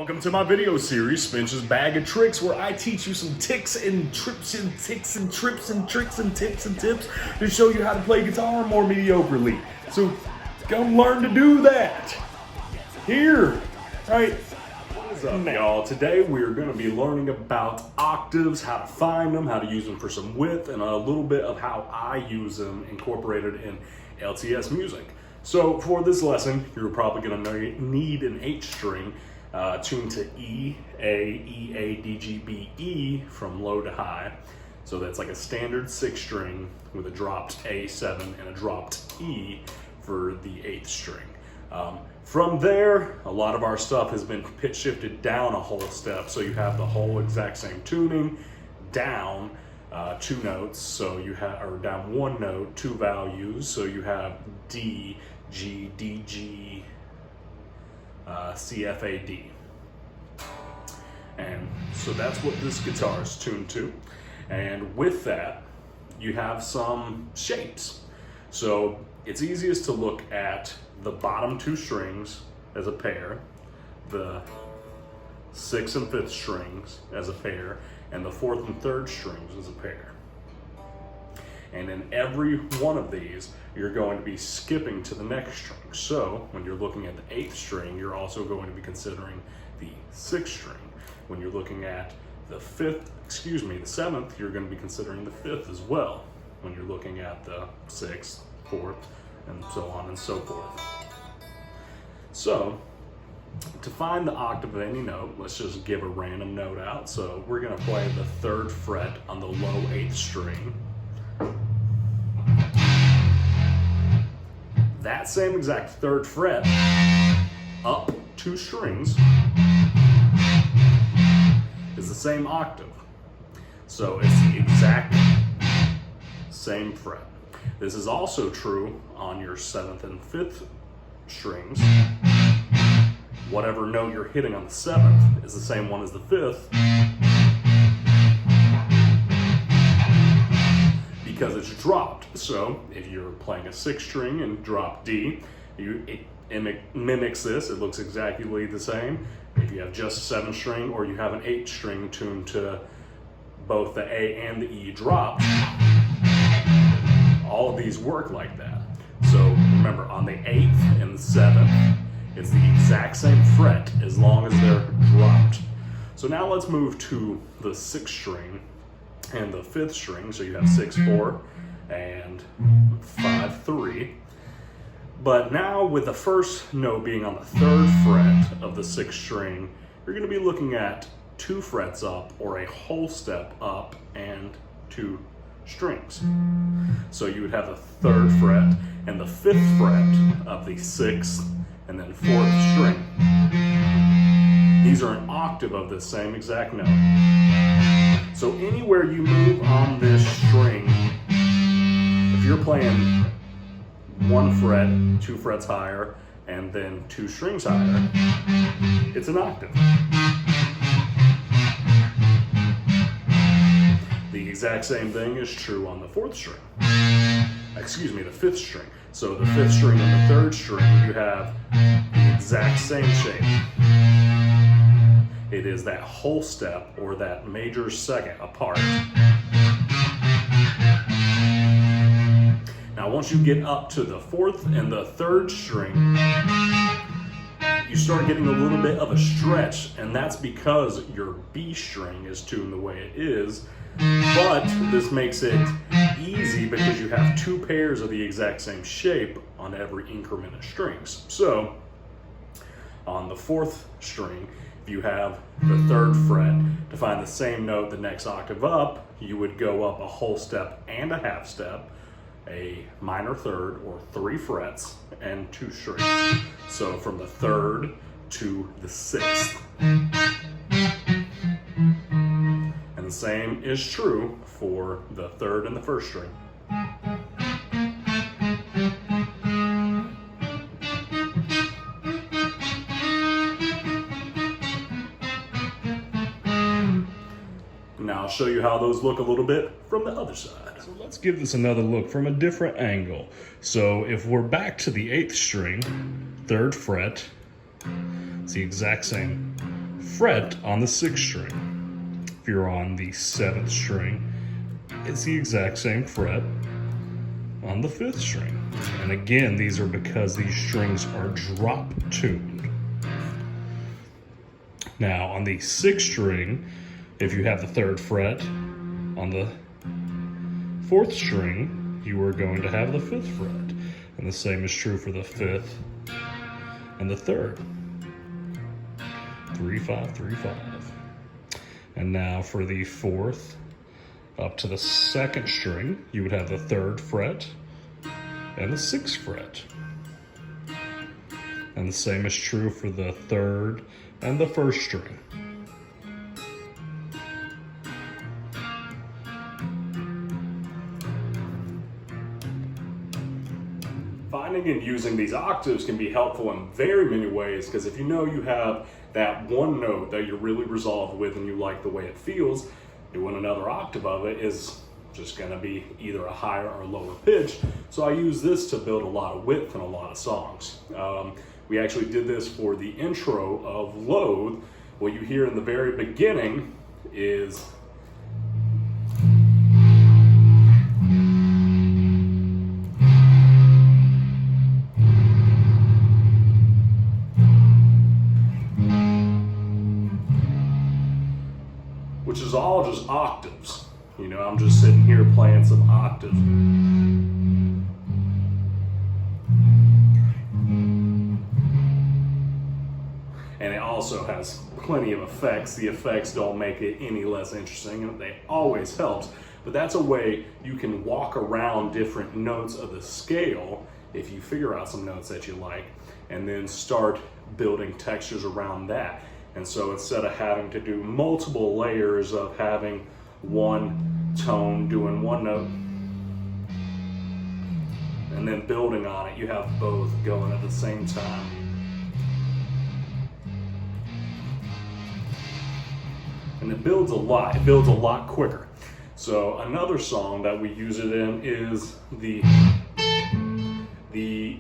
Welcome to my video series, Spinch's Bag of Tricks, where I teach you some tips and trips and tricks and tricks and tips to show you how to play guitar more mediocrely. So, come learn to do that. Here, right? What is up, y'all? Today we're going to be learning about octaves, how to find them, how to use them for some width, and a little bit of how I use them incorporated in LTS music. So, for this lesson, you're probably going to need an H string. Tuned to E, A, E, A, D, G, B, E from low to high. So that's like a standard 6 string with a dropped A7 and a dropped E for the 8th string. From there, a lot of our stuff has been pitch shifted down a whole step, so you have the whole exact same tuning, down 2 notes, so you have, or down 1 note, 2 values, so you have D, G, D, G, C, F, A, D. And so that's what this guitar is tuned to. And with that, you have some shapes. So it's easiest to look at the bottom 2 strings as a pair, the 6th and 5th strings as a pair, and the 4th and 3rd strings as a pair. And in every one of these, you're going to be skipping to the next string. So when you're looking at the 8th string, you're also going to be considering the 6th string. When you're looking at the 7th, you're going to be considering the 5th as well. When you're looking at the 6th, 4th, and so on and so forth. So to find the octave of any note, let's just give a random note out. So we're going to play the 3rd fret on the low 8th string. That same exact 3rd fret up 2 strings is the same octave. So it's the exact same fret. This is also true on your 7th and 5th strings. Whatever note you're hitting on the 7th is the same one as the 5th, because it's dropped. So if you're playing a 6th string and drop D, it mimics this. It looks exactly the same. If you have just a 7th string, or you have an 8th string tuned to both the A and the E dropped, all of these work like that. So remember, on the 8th and the 7th, it's the exact same fret as long as they're dropped. So now let's move to the 6th string and the 5th string. So you have 6-4 and 5-3. But now with the first note being on the 3rd fret of the 6th string, you're going to be looking at 2 frets up, or a whole step up and 2 strings. So you would have the 3rd fret and the 5th fret of the 6th and then 4th string. These are an octave of the same exact note. So anywhere you move on this string, if you're playing 1 fret, 2 frets higher, and then 2 strings higher, it's an octave. The exact same thing is true on the 4th string. Excuse me, the 5th string. So the 5th string and the 3rd string, you have the exact same shape. It is that whole step, or that major 2nd apart. Now once you get up to the 4th and the 3rd string, you start getting a little bit of a stretch, and that's because your B string is tuned the way it is. But this makes it easy because you have 2 pairs of the exact same shape on every increment of strings. So on the 4th string, if you have the 3rd fret, to find the same note the next octave up, you would go up a whole step and a half step, a minor 3rd, or 3 frets, and 2 strings. So from the 3rd to the 6th. And the same is true for the 3rd and the 1st string. Now I'll show you how those look a little bit from the other side. So let's give this another look from a different angle. So if we're back to the 8th string, 3rd fret, it's the exact same fret on the 6th string. If you're on the 7th string, it's the exact same fret on the 5th string. And again, these are because these strings are drop tuned. Now on the 6th string, if you have the 3rd fret, on the 4th string, you are going to have the 5th fret. And the same is true for the 5th and the 3rd. 3, 5, 3, 5. And now for the 4th up to the 2nd string, you would have the 3rd fret and the 6th fret. And the same is true for the 3rd and the 1st string. Finding and using these octaves can be helpful in very many ways, because if you know you have that one note that you're really resolved with and you like the way it feels, doing another octave of it is just going to be either a higher or lower pitch. So I use this to build a lot of width in a lot of songs. We actually did this for the intro of Loathe. What you hear in the very beginning is which is all just octaves. You know, I'm just sitting here playing some octaves. And it also has plenty of effects. The effects don't make it any less interesting, and they always helps. But that's a way you can walk around different notes of the scale if you figure out some notes that you like, and then start building textures around that. And so instead of having to do multiple layers of having one tone doing one note and then building on it, you have both going at the same time. And it builds a lot quicker. So another song that we use it in is the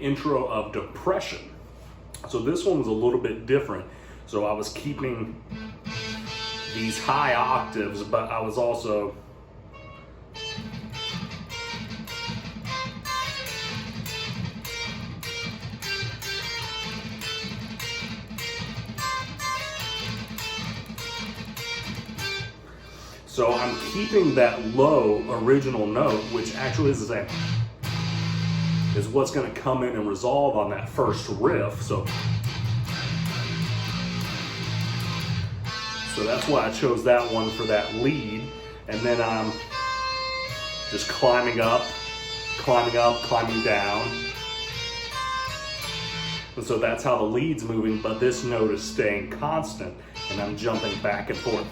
intro of Depression. So this one was a little bit different. So I was keeping these high octaves, but I was also I'm keeping that low original note, which actually is the same, is what's going to come in and resolve on that first riff. So that's why I chose that one for that lead. And then I'm just climbing up, climbing down. And so that's how the lead's moving, but this note is staying constant, and I'm jumping back and forth.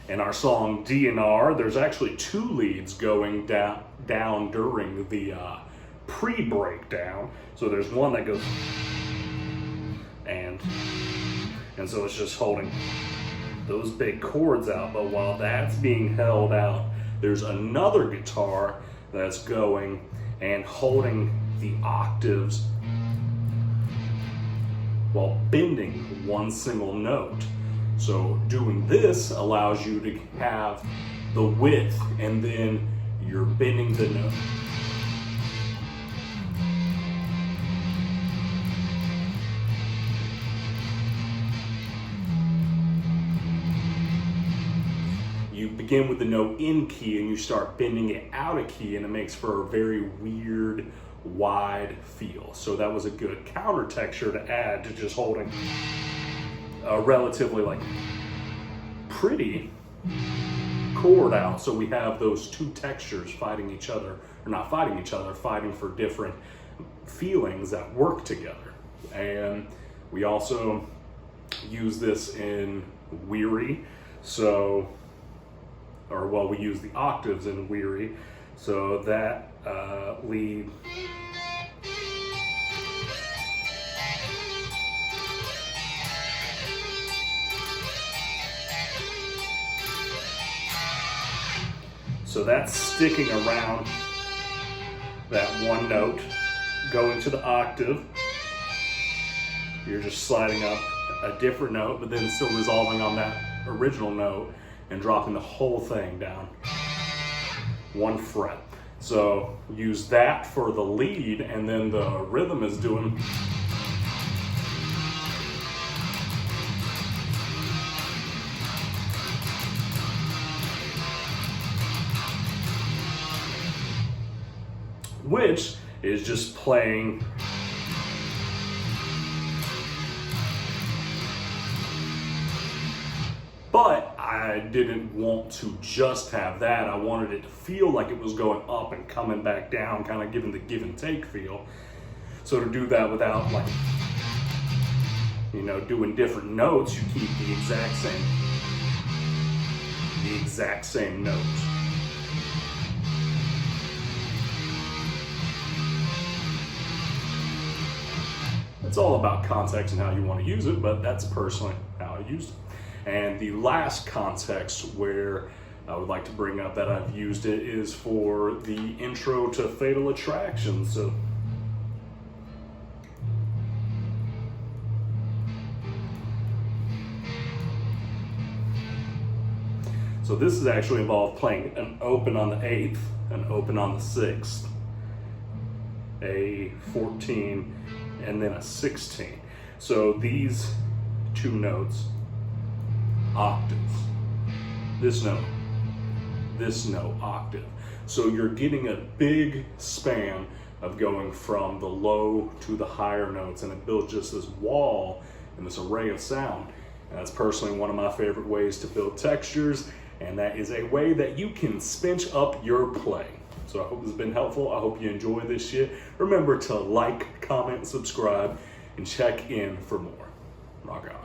In our song DNR, there's actually 2 leads going down during the pre-breakdown. So there's one that goes and so it's just holding those big chords out. But while that's being held out, there's another guitar that's going and holding the octaves while bending one single note. So doing this allows you to have the width, and then you're bending the note. You begin with the note in key and you start bending it out of key, and it makes for a very weird, wide feel. So that was a good counter texture to add to just holding a relatively like pretty chord out. So we have those 2 textures fighting each other, or not fighting each other, fighting for different feelings that work together. And we also use this in Weary. So, we use the octaves in Weary. So that lead. So that's sticking around that one note, going to the octave. You're just sliding up a different note, but then still resolving on that original note and dropping the whole thing down one fret. So use that for the lead, and then the rhythm is doing which is just playing but I didn't want to just have that. I wanted it to feel like it was going up and coming back down, kind of giving the give and take feel. So to do that without, like, you know, doing different notes, you keep the exact same notes. It's all about context and how you want to use it, but that's personally how I used it. And the last context where I would like to bring up that I've used it is for the intro to Fatal Attraction. So this is actually involved playing an open on the 8th, an open on the 6th, a 14, and then a 16. So these two notes, octaves, this note, octave. So you're getting a big span of going from the low to the higher notes, and it builds just this wall and this array of sound. And that's personally one of my favorite ways to build textures, and that is a way that you can spinch up your play. So I hope this has been helpful. I hope you enjoy this shit. Remember to like, comment, subscribe, and check in for more. Rock on.